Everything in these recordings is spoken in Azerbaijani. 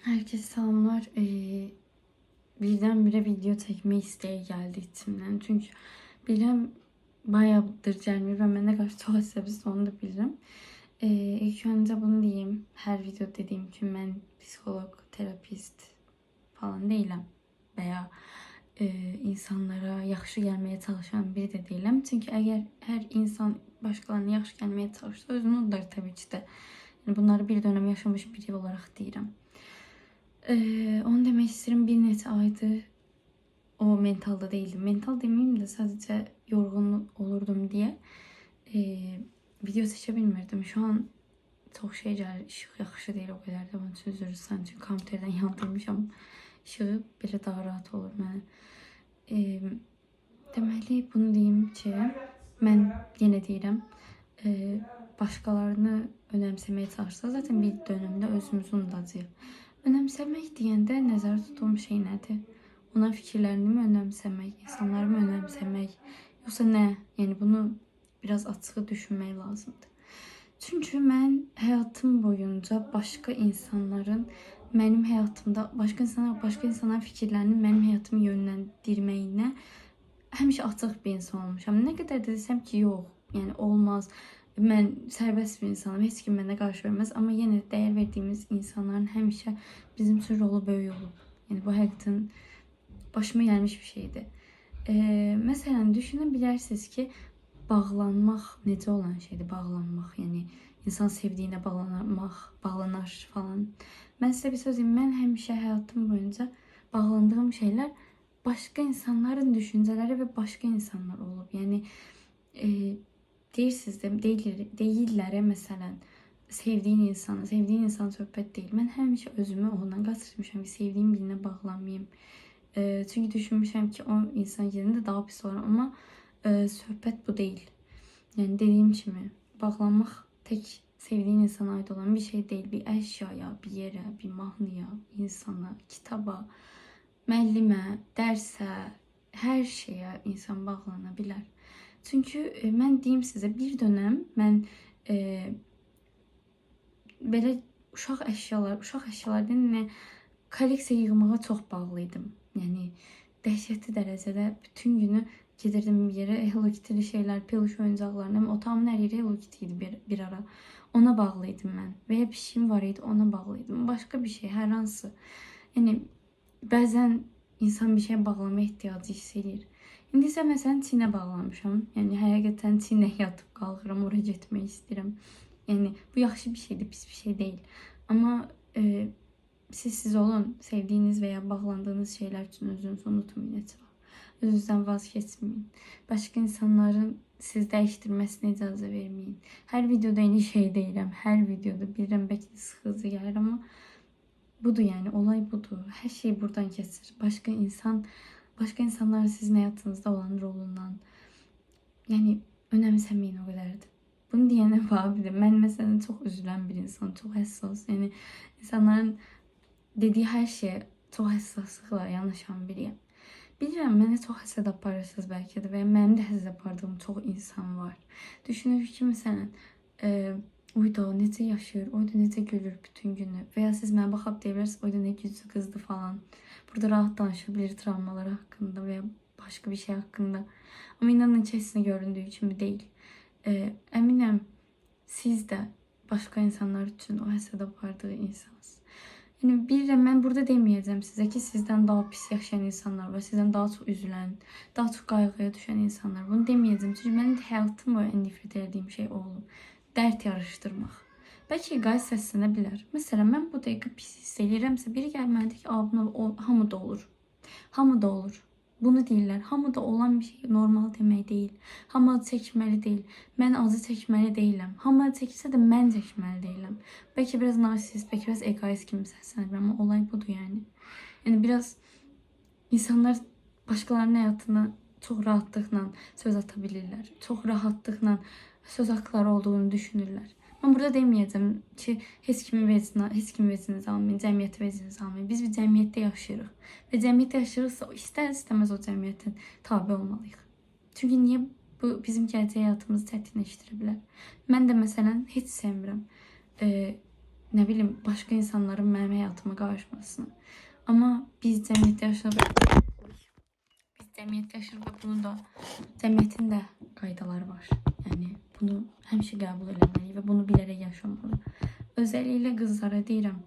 Herkese selamlar. Birdenbire video çekme isteği geldi içimden. Çünkü bilirəm bayağıdır gəlmir və mənə qarşı çox əsəbisiz, onu da bilirəm. İlk öncə bunu deyim. Hər video dediyim kimi mən psixolog, terapist falan deyiləm. Veya insanlara yaxşı gəlməyə çalışan biri də deyiləm. Çünki əgər hər insan başqalarına yaxşı gəlməyə çalışsa özünü unudar təbii ki də. Yəni bunları bir dönəm yaşamış biri olaraq deyirəm. Onu demek isterim, bir neçə aydır o mentalda değildim. Mental demeyeyim de sadece yorgun olurdum diye video seçebilmirdim. Şu an çok şey gəlir, ışıq yaxşı değil o kadar da bana söz üzürsən. Çünkü kompüterdən yandırmışam. Işığı belə daha rahat olur mənə. Deməli bunu deyim ki, mən yenə deyirəm, başqalarını önəmsəməyə çalışsa zaten bir dönemde özümüzü unudacağıq. Önəmsəmək deyəndə nəzərdə tutduğum şey nədir? Ona fikirlərini mi önəmsəmək, insanları mı önəmsəmək, yoxsa nə? Yəni bunu biraz açıq düşünmək lazımdır. Çünki mən həyatım boyunca başqa insanların mənim həyatımda, başqa insanların fikirlərinin mənim həyatımı yönləndirməyinə həmişə açıq bir insan olmuşam. Nə qədər də desəm ki, yox, yəni olmaz. Mən sərbəst bir insanım, heç kim mənə qarşı verməz, amma yenə dəyər verdiyimiz insanların həmişə bizim üçün rolu böyük olub. Yəni bu həqiqətən başıma gəlmiş bir şeydir. Məsələn, düşünə bilərsiniz ki, bağlanmaq necə olan şeydir, bağlanmaq. Yəni insan sevdiyinə bağlanar falan. Mən sizə bir söz deyim, mən həmişə həyatım boyunca bağlandığım şeylər başqa insanların düşüncələri və başqa insanlar olub. Yəni deyirsiniz de deyirlər məsələn, sevdiğin insan söhbət deyil. Mən həmişə özümü ondan qaçırmışam ki, sevdiyim birinə bağlanmayayım. Çünki düşünmüşəm ki, o insan yerində daha pis olaram, amma söhbət bu deyil. Yəni dediyim kimi, bağlanmaq tək sevdiğin insana ait olan bir şey deyil. Bir əşyaya, bir yerə, bir mahnıya, insana, kitaba, müəllimə, dərsə, hər şeyə insan bağlana bilər. Çünkü mən deyim sizə, bir dönem mən belə uşaq əşyalardan nə kolleksiya yığmağa çox bağlıydım. Yəni dəhşətli dərəcədə bütün günü gedirdim bir yere Hello Kitty'li şeyler, peluş oyuncaqlarına. Otağımın hər yeri Hello Kitty idi bir ara. Ona bağlıydım mən. Veya bir şeyim var idi, ona bağlıydım. Başka bir şey, hər hansı. Yəni bəzən insan bir şeye bağlama ihtiyacı hissedilir. İndi isə məsələn Çinə bağlamışam. Yəni həqiqətən Çinə yatıb qalxıram, oraya getmək istəyirəm. Yəni bu yaxşı bir şeydir, pis bir şey değil. Amma siz olun, sevdiğiniz veya bağlandığınız şeyler için özünüzü unutmayın etrafı. Özünüzden vazgeçmeyin. Başka insanların siz dəyişdirməsinə icazə verməyin. Hər videoda eyni şey deyirəm. Hər videoda bilirəm bəlkə sıxıcı gəlir, amma budur yani, olay budur. Her şey buradan keçir. Başka insanlar sizin hayatınızda olan rolundan yani önemsemeyin o kadardı. Bunu diyene bağlıdır. Ben mesela çok üzülen bir insanım. Çok hassas. Yani insanların dediği her şeye çok hassaslıkla yanaşan biriyim. Bilirəm, mənə çox həsəd aparırsınız bəlkə də və mənim də həsəd apardığım çox insan var. Düşünür ki, məsələn, oyda o necə yaşayır, oyda necə gülür bütün günü. Veya siz mənə baxıb deyirsiniz, oyda ne güclü qızdı falan. Burada rahat danışabilir travmaları hakkında veya başka bir şey hakkında. Ama inanın içerisinde göründüğü için bir değil. Eminim siz de başka insanlar için o həsəd apardığı insansınız. Yani bir de ben burada demeyeceğim size ki sizden daha pis yaşayan insanlar var. Sizden daha çok üzülen, daha çok kaygıya düşen insanlar. Bunu demeyeceğim. Çünkü benim de hayatım boyu en nefret ettiğim şey o oldu. Dert yarıştırmaq. Bəlkə qay səslənə bilər. Məsələn, mən bu dəqiqə pis hiss edirəmsə, biri gəlməlidir ki, hamı da olur. Hamı da olur. Bunu deyirlər. Hamı da olan bir şey normal demək deyil. Hamı acı çəkməli deyil. Mən acı çəkməli deyiləm. Hamı acı çəkirsə də mən çəkməli deyiləm. Bəlkə biraz narsist, bəlkə biraz egoist kimi səslənir, amma olay budur yəni. Yəni biraz insanlar başqalarının həyatına çox rahatlıqla söz atabilirlər. Çox rahatlıqla söz haqqları olduğunu düşünürlər. Ben burada demeyeceğim ki heç kimin vecinizi almayın, cəmiyyəti vecinizi almayın. Biz bir cəmiyyətdə yaşayırıq. Və cəmiyyətdə yaşayırıqsa istər-istəməz o cəmiyyətin tabi olmalıyıq. Çünki niyə bu bizim gələcək həyatımızı çətinləşdirə bilər? Mən də məsələn heç sevmirəm ne bileyim başka insanların benim hayatıma karışmasını. Ama biz cemiyette yaşarıq. Biz cemiyette yaşarıq ve bunu da cemiyetin de qaydaları var. Yani bunu həmişə qəbul eləməliyik və bunu bilərək yaşamalı. Özəlliklə qızlara deyirəm.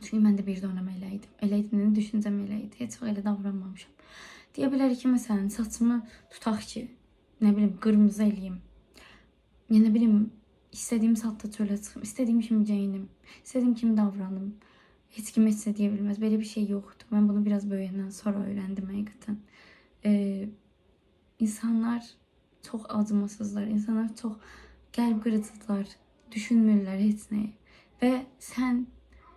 Çünki mən də bir dönəm elə idim. Elə idim, düşüncəm elə idi. Heç vaxt elə davranmamışam. Deyə bilərik ki, məsələn, saçımı tutaq ki, nə bilim, qırmızı eləyim. Ya nə bilim, istədiyim saatda çölə çıxım, istədiyim kimi geyinim, istədiyim kimi davranım. Heç kim heç nə deyə bilməz. Belə bir şey yoxdur. Mən bunu biraz böyüyəndən sonra öyrəndim həqiqətən. İnsanlar çox acımasızlar, insanlar çox qəlb qırıcıdırlar, düşünmürlər heç nəyi. Və sən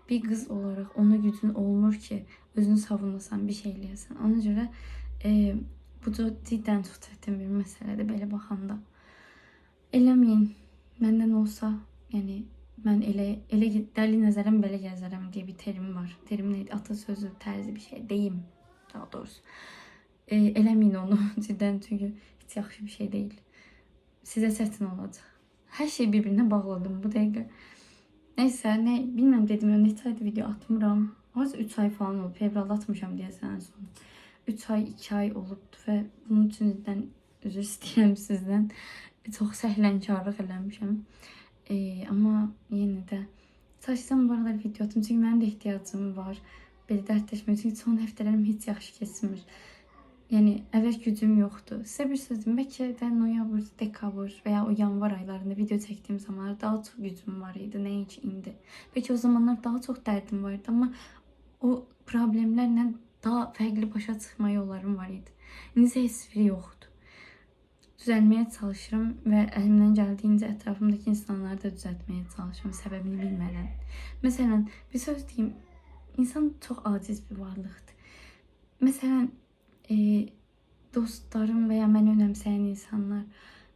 bir qız olaraq ona gücün olmur ki, özünü savunmasan, bir şey eləyəsən. Ona görə bu da cidden çox çətin bir məsələdir belə baxanda. Eləməyin. Məndən olsa, yəni mən elə dəli nəzərəm belə gəzərəm deyə bir terim var. Terim neydi? Atasözü tərzi bir şey. Deyim daha doğrusu. Eləməyin onu cidden çünki heç yaxşı bir şey değil. Sizə çətin olacaq. Hər şey birbirine bağladım bu dəqiqə. Neyse ne bilmem dedim ya neçə aydır video atmıram. Az 3 ay falan olub. Fevralda atmışam deyəsən en son. 3 ay 2 ay olubdu və bunun üçün cidden üzr istəyirəm sizdən. Çox səhlənkarlıq eləmişəm. Ama yenə də saçdan bu aralar video atım çünki mənim də ehtiyacım var. Belə dərdləşmək çünki son həftələrim heç yaxşı keçmir. Yəni əvvəl gücüm yoxdur. Sizə bir sözüm, bəlkə də noyabr, dekabr veya o yanvar aylarında video çəkdiyim zamanlar daha çox gücüm var idi, nəinki indi. Bəlkə o zamanlar daha çox dərdim vardı, amma o problemlərlə daha fərqli başa çıxma yollarım var idi. İndi isə heç biri yoxdur. Düzəlməyə çalışıram və əlimdən gəldiyincə ətrafımdakı insanları da düzəltməyə çalışıram səbəbini bilmədən. Məsələn, bir söz deyim, insan çox aciz bir varlıqdır. Məsələn, dostlarım veya məni önəmsəyən insanlar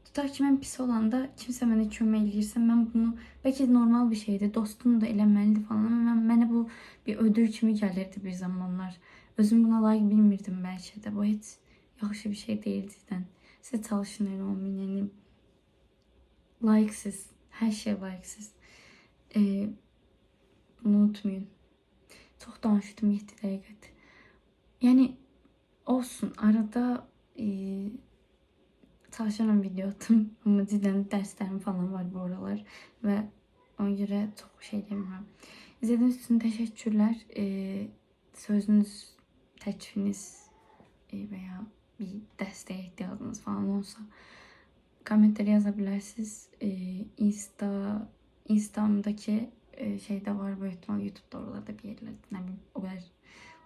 tutar ki, mən pis olanda kimsə mənə kömək eləyirsə, mən bunu bəlkə normal bir şeydir, dostum da eləməlidir falan, amma mənə bu bir ödül kimi gəlirdi bir zamanlar. Özüm buna layiq bilmirdim bəlkə də. Bu heç yaxşı bir şey deyil cidden. Siz çalışın elə olmayın, yəni layiqsiz, hər şey layiqsiz. Bunu unutmayın. Çox danışdım 7 dəqiqədir. Yəni olsun, arada çalışıram video atım ama cidden derslerim falan var bu aralar ve ona göre çok şey demiyorum. İzlediğiniz için teşekkürler. Sözünüz, təklifiniz veya bir dəstəyə ihtiyacınız falan olsa kommentleri yazabilirsiniz. Instagram'daki şeyde var, bu ihtimal YouTube'da oralarda bir yerlerde, ne bileyim, o kadar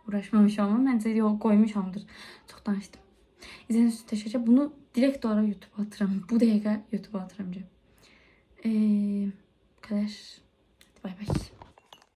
uğraşmamışım ama bence yol koymuşamdır. Çok danıştım. İzlediğiniz için teşekkür ederim. Bunu direkt olarak YouTube'a atıram. Bu dakika YouTube'a atıram. Bu kadar. Hadi bay bay.